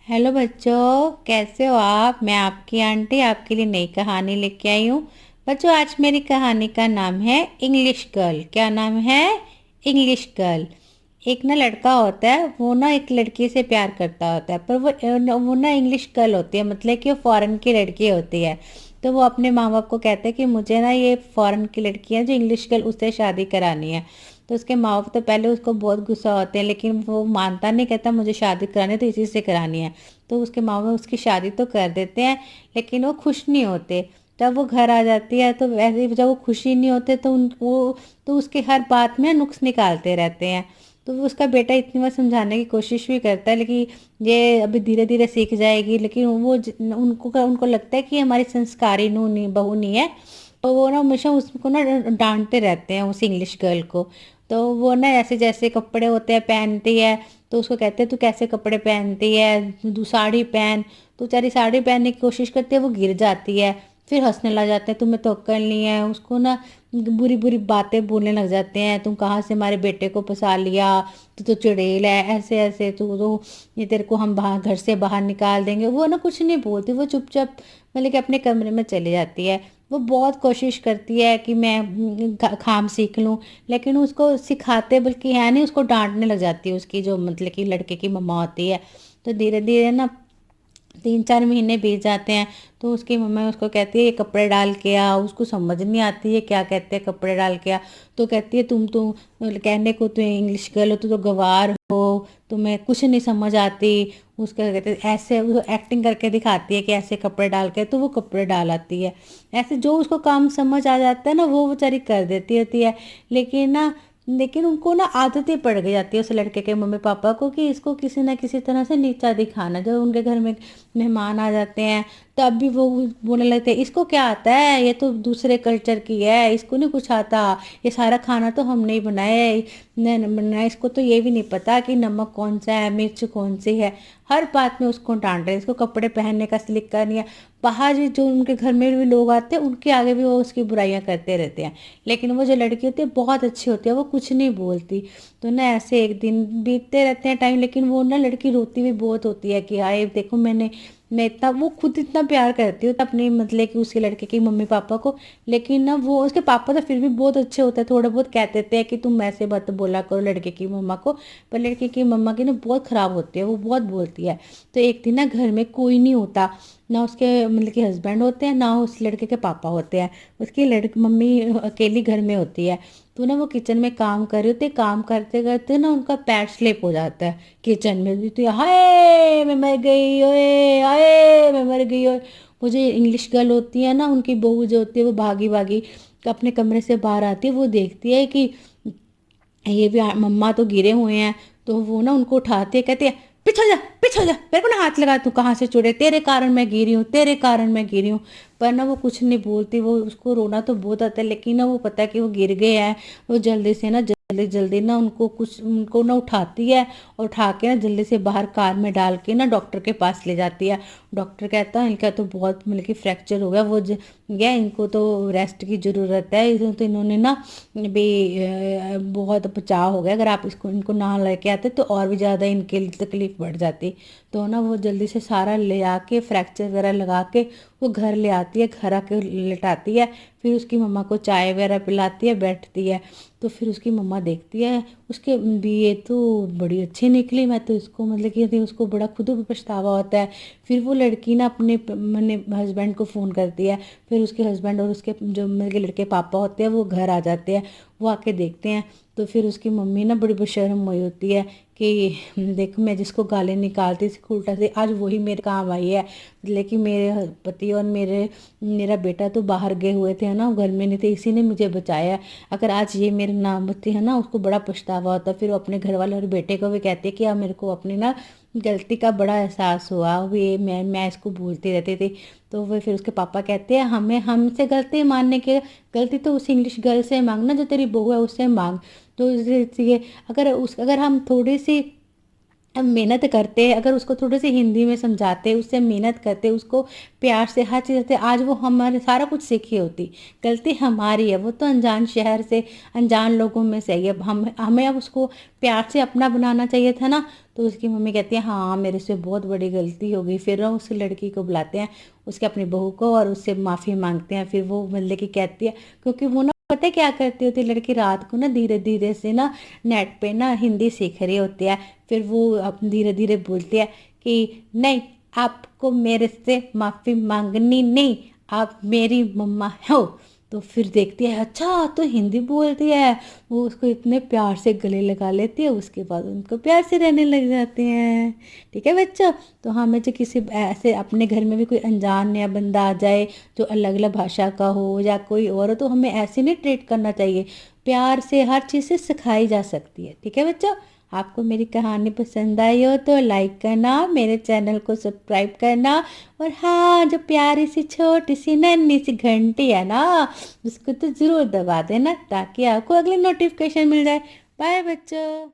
Hello बच्चों, कैसे हो आप। मैं आपकी आंटी आपके लिए नई कहानी लेके आई हूँ। बच्चों, आज मेरी कहानी का नाम है इंग्लिश गर्ल। क्या नाम है? English girl. एक ना लड़का होता है, वो ना एक लड़की से प्यार करता होता है, पर वो ना इंग्लिश गर्ल होती है, मतलब कि वो फॉरेन की लड़की होती है। तो वो अपने माँ बाप को कहता है कि मुझे ना ये फॉरेन की लड़की है जो इंग्लिश गर्ल, उससे शादी करानी है। तो उसके माँ बाप तो पहले उसको बहुत गुस्सा होते हैं, लेकिन वो मानता नहीं, कहता मुझे शादी करानी है तो इसी से करानी है। तो उसके माँ बाप उसकी शादी तो कर देते हैं, लेकिन वो खुश नहीं होते। जब वो घर आ जाती है तो वैसे ही जब वो खुशी नहीं होते तो उन वो तो उसकी हर बात में नुक्स निकालते रहते हैं। तो वो उसका बेटा इतनी बार समझाने की कोशिश भी करता है, लेकिन ये अभी धीरे धीरे सीख जाएगी। लेकिन उनको उनको लगता है कि हमारी संस्कारी नू नहीं बहू नहीं है। तो वो ना हमेशा उसको ना डांटते रहते हैं उस इंग्लिश गर्ल को। तो वो ना ऐसे जैसे कपड़े होते हैं पहनती है, तो उसको कहते हैं तू कैसे कपड़े पहनती है, तू साड़ी पहन। तो बेचारी साड़ी पहनने की कोशिश करती है, वो गिर जाती है। फिर हंसने लग जाते हैं, तुम्हें तो अक्ल नहीं है। उसको ना बुरी बुरी बातें बोलने लग जाते हैं, तुम कहाँ से हमारे बेटे को फंसा लिया, तू तो चुड़ैल है, ऐसे ऐसे तू तो, ये तेरे को हम बाहर घर से बाहर निकाल देंगे। वो ना कुछ नहीं बोलती, वो चुपचाप मतलब कि अपने कमरे में चली जाती है। वो बहुत कोशिश करती है कि मैं काम सीख लूँ, लेकिन उसको सिखाते बल्कि है नहीं, उसको डांटने लग जाती है उसकी जो मतलब कि लड़के की मम्मा होती है। तो धीरे धीरे ना 3-4 महीने बीत जाते हैं। तो उसकी मम्मा उसको कहती है ये कपड़े डाल के आ। उसको समझ नहीं आती है क्या कहते हैं कपड़े डाल के आ। तो कहती है तुम तो कहने को तो इंग्लिश गर्ल हो, तो गवार हो, तुम्हें कुछ नहीं समझ आती। उसका कहते हैं ऐसे एक्टिंग करके दिखाती है कि ऐसे कपड़े डाल के, तो वो कपड़े डाल आती है। ऐसे जो उसको काम समझ आ जाता है ना वो बेचारी कर देती होती है। लेकिन उनको ना आदतें पड़ गई जाती है उस लड़के के मम्मी पापा को कि इसको किसी ना किसी तरह से नीचा दिखाना। जब उनके घर में मेहमान आ जाते हैं तब भी वो बोलने लगते हैं इसको क्या आता है, ये तो दूसरे कल्चर की है, इसको नहीं कुछ आता, ये सारा खाना तो हमने ही बनाया है, बनाया, इसको तो ये भी नहीं पता कि नमक कौन सा है, मिर्च कौन सी है। हर बात में उसको डांट रहे हैं, इसको कपड़े पहनने का सलीका नहीं है। बाहर जो उनके घर में भी लोग आते हैं उनके आगे भी वो उसकी बुराइयां करते रहते हैं। लेकिन वो जो लड़की होती है बहुत अच्छी होती है, वो कुछ नहीं बोलती। तो ना ऐसे एक दिन बीतते रहते हैं टाइम, लेकिन वो ना लड़की रोती भी बहुत होती है कि आए देखो मैं इतना, वो खुद इतना प्यार करती हूँ अपने मतलब कि उसके लड़के के मम्मी पापा को। लेकिन ना वो उसके पापा तो फिर भी बहुत अच्छे होते हैं, थोड़ा बहुत कह देते हैं कि तुम ऐसे मत बोला करो लड़के की मम्मा को। पर लड़के की मम्मा की ना बहुत खराब होती है, वो बहुत बोलती है। तो एक दिन ना घर में कोई नहीं होता, ना उसके मतलब कि हस्बैंड होते हैं ना उस लड़के के पापा होते हैं। उसकी लड़की मम्मी अकेली घर में होती है। तो ना वो किचन में काम कर रहे होते, काम करते करते ना उनका पैर स्लिप हो जाता है किचन में। तो हाय मैं मर गई, ओए हाय मैं मर गई ओए। वो जो इंग्लिश गर्ल होती है ना, उनकी बहू जो होती है, वो भागी भागी अपने कमरे से बाहर आती है। वो देखती है कि ये भी मम्मा तो गिरे हुए हैं। तो वो ना उनको उठाते हैं, कहते हैं पीछे जा पीछे जा, मेरे को ना हाथ लगा, तू कहाँ से चुड़े, तेरे कारण मैं गिरी हूँ, तेरे कारण मैं गिरी हूँ। पर ना वो कुछ नहीं बोलती, वो उसको रोना तो बहुत आता है, लेकिन ना वो पता है कि वो गिर गए हैं। वो जल्दी से ना जल्दी जल्दी ना उनको ना उठाती है, और उठा के ना जल्दी से बाहर कार में डाल के ना डॉक्टर के पास ले जाती है। डॉक्टर कहता है इनका तो बहुत मतलब कि फ्रैक्चर हो गया, गया, इनको तो रेस्ट की ज़रूरत है, तो इन्होंने ना भी बहुत बचाव हो गया, अगर आप इसको इनको ना लेके आते तो और भी ज़्यादा इनके लिए तकलीफ बढ़ जाती। तो ना वो जल्दी से सारा ले आके फ्रैक्चर वगैरह लगा के वो घर ले आती है, घर आके लेटाती है। फिर उसकी मम्मा को चाय वगैरह पिलाती है, बैठती है। तो फिर उसकी मम्मा देखती है उसके भी, ये तो बड़ी अच्छी निकली, मैं तो इसको मतलब कि उसको बड़ा खुद को पछतावा होता है। फिर वो लड़की ना अपने हस्बैंड को फ़ोन करती है। फिर उसके हस्बैंड और उसके जो मतलब के लड़के पापा होते हैं वो घर आ जाते हैं। वो आके देखते हैं। तो फिर उसकी मम्मी ना बड़ी बेशर्म हुई होती है कि देखो मैं जिसको गाली निकालती थी उल्टा से आज वही मेरे काम आई है। लेकिन मेरे पति और मेरा बेटा तो बाहर गए हुए थे ना, घर में नहीं थे, इसी ने मुझे बचाया। अगर आज ये मेरे नाम होती है ना, उसको बड़ा पछतावा होता। फिर वो अपने घर वाले और बेटे को भी कहती है कि अब मेरे को अपनी ना गलती का बड़ा एहसास हुआ, वे मैं इसको भूलती रहती थी। तो वो फिर उसके पापा कहते हैं हमें हमसे गलती मानने के, गलती तो उस इंग्लिश गर्ल से मांगना जो तेरी बहू है उससे मांग। तो इसलिए अगर हम थोड़ी सी अब मेहनत करते हैं, अगर उसको थोड़े से हिंदी में समझाते, उससे मेहनत करते, उसको प्यार से हर चीज़ करते, आज वो हमारे सारा कुछ सीखी होती। गलती हमारी है, वो तो अनजान शहर से, अनजान लोगों में से आई है। अब हमें अब उसको प्यार से अपना बनाना चाहिए था ना। तो उसकी मम्मी कहती है हाँ मेरे से बहुत बड़ी गलती हो गई। फिर वो उस लड़की को बुलाते हैं, उसके अपनी बहू को, और उससे माफ़ी मांगते हैं। फिर वो मतलब कि कहती है, क्योंकि वो ना पता है क्या करती होती है लड़की, रात को ना धीरे धीरे से ना नेट पे ना हिंदी सीख रही होती है। फिर वो अब धीरे धीरे बोलती है कि नहीं, आपको मेरे से माफ़ी मांगनी नहीं, आप मेरी मम्मा हो। तो फिर देखती है अच्छा तो हिंदी बोलती है। वो उसको इतने प्यार से गले लगा लेती है, उसके बाद उनको प्यार से रहने लग जाते हैं। ठीक है बच्चों। तो हमें जो किसी ऐसे अपने घर में भी कोई अनजान नया बंदा आ जाए जो अलग अलग भाषा का हो या कोई और हो, तो हमें ऐसे नहीं ट्रीट करना चाहिए। प्यार से हर चीज़ से सिखाई जा सकती है। ठीक है बच्चों। आपको मेरी कहानी पसंद आई हो तो लाइक करना, मेरे चैनल को सब्सक्राइब करना, और हाँ जो प्यारी सी छोटी सी नन्ही सी घंटी है ना, उसको तो ज़रूर दबा देना ताकि आपको अगले नोटिफिकेशन मिल जाए। बाय बच्चों।